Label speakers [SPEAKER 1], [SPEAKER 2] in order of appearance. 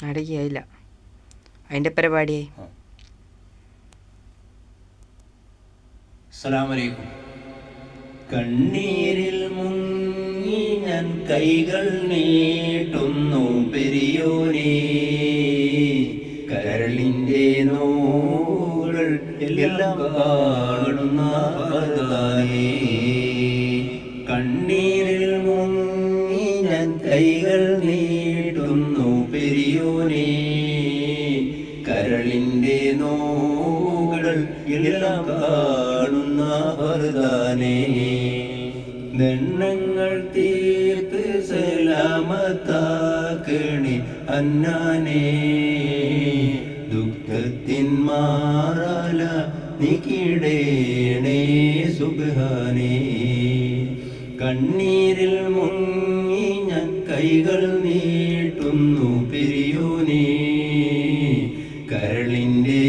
[SPEAKER 1] അടങ്ങിയായില്ല. അതിൻ്റെ പരിപാടിയായി.
[SPEAKER 2] അസ്സലാമലൈക്കും. കണ്ണീരിൽ മുങ്ങി ഞാൻ കൈകൾ നീട്ടുന്നു പെരിയോനേ, കരളിൻ്റെ നോവുകൾ എല്ലാം കാണുന്ന ഭർത്താവേ. കണ്ണീരിൽ മുങ്ങി ഞാൻ കൈകൾ നീട്ടുന്നു പെരിയോനേ, കരളിൻ്റെ നോവുകൾ എല്ലാം കാണുന്ന ഭർത്താവേ. ദണ്ണങ്ങൾ തീർത്ത് സലാമത്താക്കണേ അന്നാനേ, ദുഃഖത്തിൻ മാറാല നീക്കിടേണേ സുബ്ഹാനേ. കണ്ണീരിൽ മുങ്ങി ഞാൻ കൈകൾ നീട്ടുന്നു പെരിയോനേ, കരളിൻ്റെ